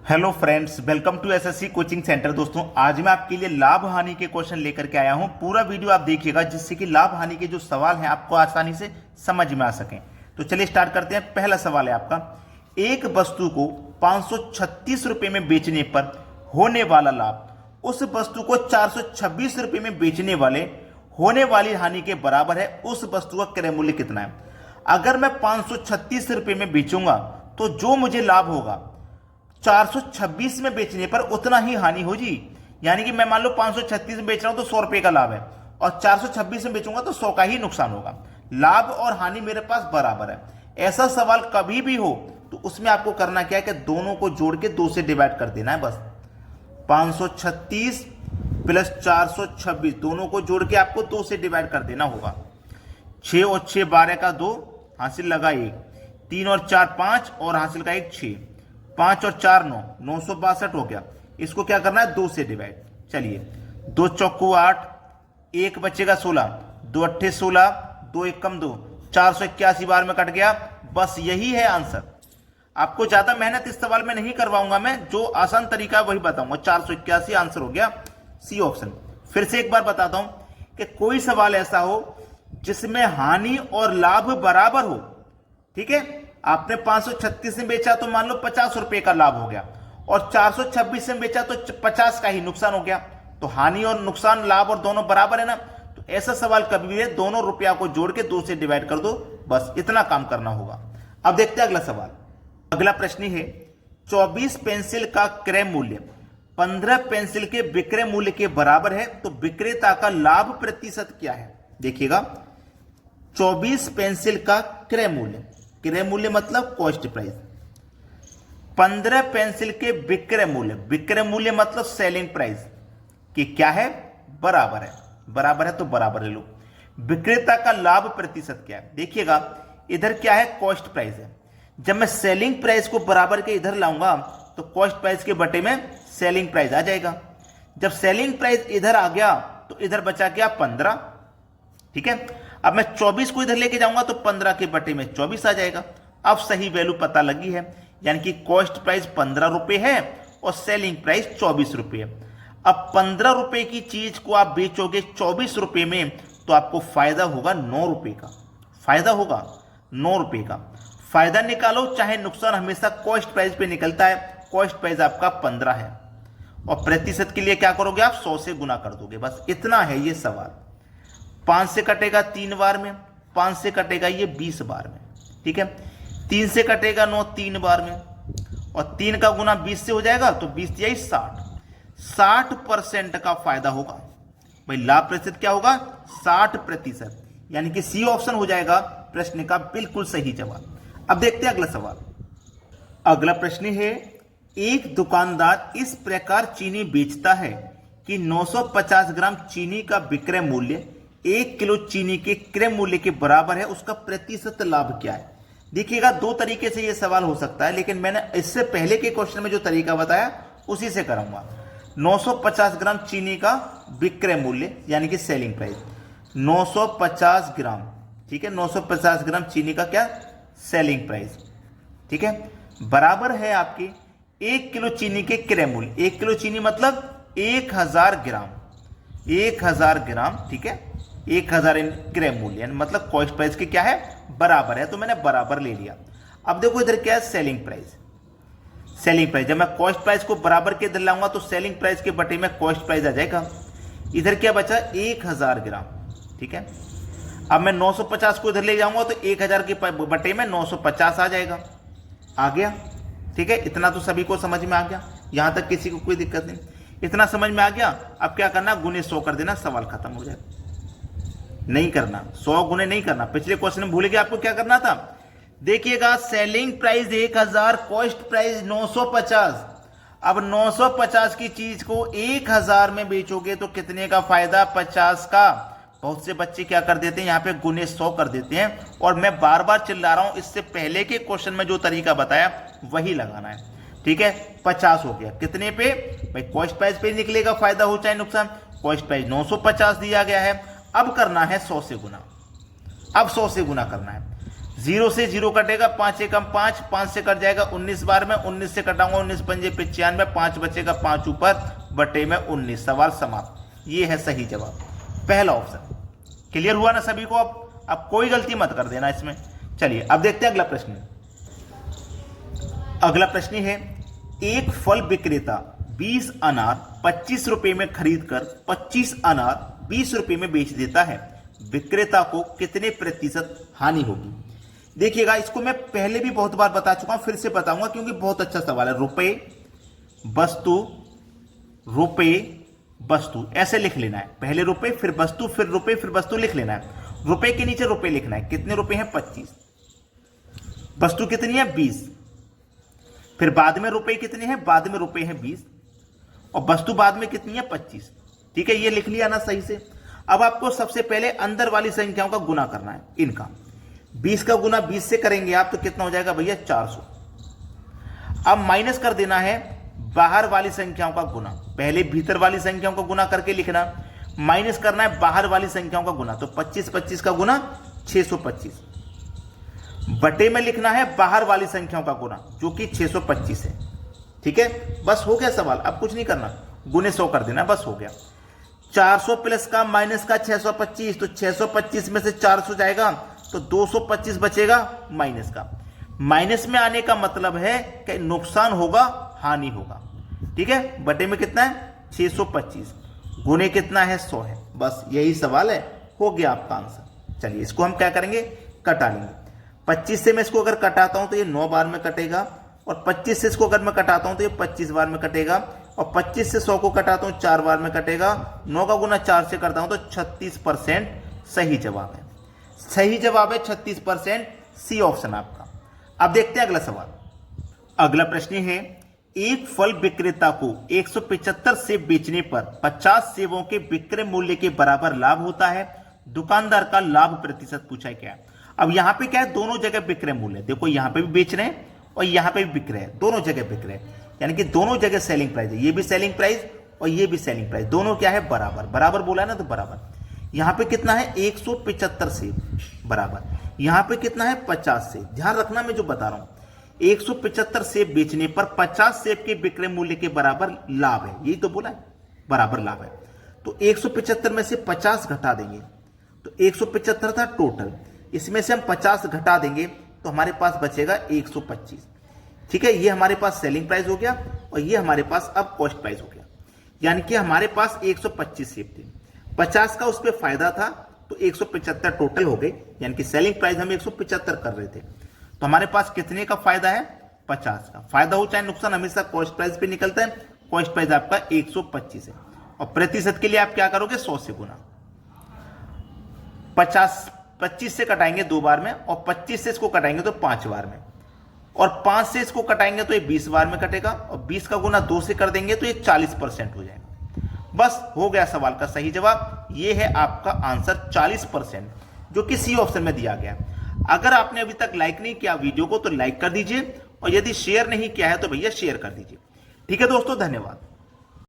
Hello friends, welcome to SSC coaching centre. दोस्तों, आज मैं आपके लिए लाभ हानि के क्वेश्चन लेकर के आया हूं। पूरा वीडियो आप देखिएगा जिससे कि लाभ हानि के जो सवाल हैं आपको आसानी से समझ में आ सकें। तो चलिए स्टार्ट करते हैं। पहला सवाल है आपका, एक वस्तु को 536 रुपये में बेचने पर होने वाला लाभ उस वस्तु को 426 रुपये में बेचने वाले होने वाली हानि के बराबर है। उस वस्तु का क्रय मूल्य कितना है? अगर मैं 536 रुपये में बेचूंगा तो जो मुझे लाभ होगा 426 में बेचने पर उतना ही हानि हो जी। यानी कि मैं मान लो 536 में बेच रहा हूं तो 100 रुपए का लाभ है और 426 में बेचूंगा तो 100 का ही नुकसान होगा। लाभ और हानि मेरे पास बराबर है। ऐसा सवाल कभी भी हो तो उसमें आपको करना क्या है कि दोनों को जोड़ के 2 से डिवाइड कर देना है बस। 536 प्लस 426 दोनों को जोड़ के आपको 2 से डिवाइड कर देना होगा। 6 और 6 12 का 2 हासिल लगा 1, 3 और 4 5 और हासिल का 1 6, 5 और 4 9, 962 हो गया। इसको क्या करना है? 2 से डिवाइड। चलिए, 2 चौको 8, 1 बचेगा 16, 2 अट्ठे 16, 2 1 कम 2, 481 बार में कट गया। बस यही है आंसर। आपको ज्यादा मेहनत इस सवाल में नहीं करवाऊंगा मैं, जो आसान तरीका है वही बताऊंगा। 481 आंसर हो गया, सी ऑप्शन। फिर से एक बार बताता हूं कि कोई सवाल ऐसा हो जिसमें हानि और लाभ बराबर हो। ठीक है, आपने 536 में बेचा तो मान लो 50 रुपए का लाभ हो गया और 426 में बेचा तो 50 का ही नुकसान हो गया। तो हानि और नुकसान, लाभ और दोनों बराबर है ना। तो ऐसा सवाल कभी भी है, दोनों रुपया को जोड़ के 2 से डिवाइड कर दो, बस इतना काम करना होगा। अब देखते हैं अगला सवाल। अगला प्रश्न है, 24 पेंसिल का क्रय मूल्य 15 पेंसिल के विक्रय मूल्य के बराबर है, तो विक्रेता का लाभ प्रतिशत क्या है? देखिएगा, 24 पेंसिल का क्रय मूल्य, क्रय मूल्य मतलब कॉस्ट प्राइस, 15 पेंसिल के विक्रय मूल्य, विक्रय मूल्य मतलब सेलिंग प्राइस कि क्या है? बराबर है। बराबर है तो बराबर ले लो। विक्रेता का लाभ प्रतिशत क्या है? देखिएगा, इधर क्या है? कॉस्ट प्राइस है। जब मैं सेलिंग प्राइस को बराबर के इधर लाऊंगा तो कॉस्ट प्राइस के बटे में सेलिंग प्राइस आ जाएगा। जब सेलिंग प्राइस इधर आ गया तो इधर बचा क्या? 15। ठीक है, अब मैं 24 को इधर लेके जाऊंगा तो 15 के बटे में 24 आ जाएगा। अब सही वैल्यू पता लगी है, यानी कि कॉस्ट प्राइस 15 रुपए है और सेलिंग प्राइस 24 रुपए है। अब 15 रुपए की चीज को आप बेचोगे 24 रुपए में तो आपको फायदा होगा 9 रुपए का। फायदा होगा 9 रुपए का। फायदा निकालो चाहे नुकसान, हमेशा कॉस्ट प्राइस पे निकलता है। कॉस्ट प्राइस आपका 15 है और प्रतिशत के लिए क्या करोगे? आप 100 से गुना कर दोगे। बस इतना है ये सवाल। 5 से कटेगा 3 बार में, 5 से कटेगा ये 20 बार में। ठीक है, 3 से कटेगा 9 3 बार में और 3 का गुना 20 से हो जाएगा तो 20 दिया 60। 60% का फायदा होगा भाई। लाभ प्रतिशत क्या होगा? 60%, यानी कि सी ऑप्शन हो जाएगा प्रश्न का बिल्कुल सही जवाब। अब देखते हैं अगला सवाल। अगला प्रश्न है, एक दुकानदार इस प्रकार चीनी बेचता है कि 950 ग्राम चीनी का विक्रय मूल्य 1 किलो चीनी के क्रय मूल्य के बराबर है। उसका प्रतिशत लाभ क्या है? देखिएगा, 2 तरीके से यह सवाल हो सकता है, लेकिन मैंने इससे पहले के क्वेश्चन में जो तरीका बताया उसी से करूंगा। 950 ग्राम चीनी का विक्रय मूल्य यानी कि सेलिंग प्राइस, 950 ग्राम। ठीक है, 950 ग्राम चीनी का क्या? Selling price. ठीक है, बराबर है आपकी 1 किलो चीनी के क्रय मूल्य। 1 किलो चीनी मतलब 1000 ग्राम, 1000 ग्राम। ठीक है, 1000 क्रय मूल्य मतलब कॉस्ट प्राइस के क्या है? बराबर है, तो मैंने बराबर ले लिया। अब देखो इधर क्या है? Selling price. सेलिंग प्राइस, जब मैं कॉस्ट प्राइस को बराबर के इधर लाऊंगा तो सेलिंग प्राइस के बटे में कॉस्ट प्राइस आ जाएगा। इधर क्या बचा? 1000 ग्राम। ठीक है, अब मैं 950 को इधर ले जाऊंगा तो 1000 के बटे में 950 आ जाएगा। आ गया? ठीक है, इतना तो सभी को समझ में आ गया। यहां तक किसी को कोई दिक्कत नहीं, इतना समझ में आ गया। अब क्या करना? गुने 100 कर देना, सवाल खत्म हो जाएगा। नहीं करना, 100 गुने नहीं करना। पिछले क्वेश्चन में भूल गए आपको क्या करना था। देखिएगा, सेलिंग प्राइस 1000, कॉस्ट प्राइस 950। अब 950 की चीज को 1000 में बेचोगे तो कितने का फायदा? 50 का। बहुत से बच्चे क्या कर देते हैं, यहाँ पे गुने 100 कर देते हैं। और मैं बार बार चिल्ला रहा हूं, इससे पहले के क्वेश्चन में जो तरीका बताया वही लगाना है। ठीक है, 50 हो गया। कितने पे? भाई कॉस्ट प्राइस पे निकलेगा, फायदा हो चाहे नुकसान। कॉस्ट प्राइस 950 दिया गया है। अब करना है 100 से गुना। अब 100 से गुना करना है। 0 से 0 कटेगा, 5 एकम 5, 5 से कट जाएगा 19 बार में, 19 से कटाऊंगा 19 पंजे 95, 5 बचेगा 5 ऊपर बटे में 19। सवाल समाप्त। ये है सही जवाब, पहला ऑप्शन। क्लियर हुआ ना सभी को? अब कोई गलती मत कर देना इसमें। चलिए अब देखते हैं अगला प्रश्न। अगला प्रश्न है, एक फल विक्रेता 20 अनार 25 रुपए में खरीदकर 25 अनार 20 रुपए में बेच देता है, विक्रेता को कितने प्रतिशत हानि होगी? देखिएगा, इसको मैं पहले भी बहुत बार बता चुका हूं, फिर से बताऊंगा क्योंकि बहुत अच्छा सवाल है। रुपए वस्तु, रुपए वस्तु, ऐसे लिख लेना है। पहले रुपए फिर वस्तु फिर रुपए फिर वस्तु लिख लेना है। रुपए के नीचे रुपए लिखना है। कितने रुपए हैं? 25। वस्तु कितनी है? 20। फिर बाद में रुपए कितने हैं? बाद में रुपए हैं 20 और वस्तु बाद में कितनी है? 25। ठीक है, ये लिख लिया ना सही से। अब आपको सबसे पहले अंदर वाली संख्याओं का गुना करना है। इनका 20 का गुना 20 से करेंगे आप तो कितना हो जाएगा भैया? 400। अब माइनस कर देना है बाहर वाली संख्याओं का गुना। पहले भीतर वाली संख्याओं का गुना करके लिखना, माइनस करना है बाहर वाली संख्याओं का गुना। तो 25 25 का गुना 625 बटे में लिखना है बाहर वाली संख्याओं का गुना जो कि 625 है। ठीक है, बस हो गया सवाल। अब कुछ नहीं करना, गुने 100 कर देना, बस हो गया। 400 प्लस का माइनस का 625, तो 625 में से 400 जाएगा तो 225 बचेगा माइनस का। माइनस में आने का मतलब है कि नुकसान होगा, हानि होगा। ठीक है, बटे में कितना है? 625, गुने कितना है? 100 है। बस यही सवाल है, हो गया आपका आंसर। चलिए इसको हम क्या करेंगे? कटा लेंगे। 25 से मैं इसको अगर कटाता हूं तो ये 9 बार में कटेगा और 25 से इसको अगर मैं कटाता हूं तो ये 25 बार में कटेगा और 25 से 100 को कटाता हूं 4 बार में कटेगा। 9 का गुना 4 से करता हूं तो 36% सही जवाब है। सही जवाब है 36%, सी ऑप्शन आपका। अब देखते हैं अगला सवाल। अगला प्रश्न है, एक फल विक्रेता को 175 सेब बेचने पर 50 सेबों के विक्रय मूल्य के बराबर लाभ होता है, दुकानदार का लाभ प्रतिशत पूछा है क्या है। अब यहां पे क्या है? दोनों जगह विक्रय मूल्य, देखो यहां पे भी बेच रहे हैं और यहां पे भी बिक रहे हैं, दोनों जगह बिक रहे हैं, यानी कि दोनों जगह सेलिंग प्राइस है। ये भी सेलिंग प्राइस और ये भी सेलिंग प्राइस, दोनों क्या है? बराबर। बराबर बोला है ना, तो बराबर। यहां पे कितना है? 175 सेब बराबर, यहां पे कितना है? 50 सेब। ध्यान रखना मैं जो बता रहा हूं, 175 सेब बेचने पर 50 सेब के विक्रय मूल्य के बराबर लाभ है, यही तो बोला है, बराबर लाभ है। तो 175 में से 50 घटा देंगे तो 175 था टोटल, इसमें से हम 50 घटा देंगे तो हमारे पास बचेगा 125। ठीक है, ये हमारे पास सेलिंग प्राइस हो गया और ये हमारे पास अब कॉस्ट प्राइस हो गया। यानी कि हमारे पास 125 सेब थे, 50 का उस पर फायदा था तो 175 टोटल हो गए, यानी कि सेलिंग प्राइस हम 175 कर रहे थे। तो हमारे पास कितने का फायदा है? 50 का। फायदा हो चाहे नुकसान, हमेशा कॉस्ट प्राइस पे निकलता है। कॉस्ट प्राइस आपका 125 है और प्रतिशत के लिए आप क्या करोगे? 100 से गुना। 25 से कटाएंगे 2 बार में और 25 से इसको कटाएंगे तो 5 बार में और 5 से इसको कटाएंगे तो ये 20 बार में कटेगा और 20 का गुना 2 से कर देंगे तो ये 40% हो जाएगा। बस हो गया सवाल का सही जवाब। ये है आपका आंसर 40%, जो कि सी ऑप्शन में दिया गया। अगर आपने अभी तक लाइक नहीं किया वीडियो को तो लाइक कर दीजिए और यदि शेयर नहीं किया है तो भैया शेयर कर दीजिए। ठीक है दोस्तों, धन्यवाद।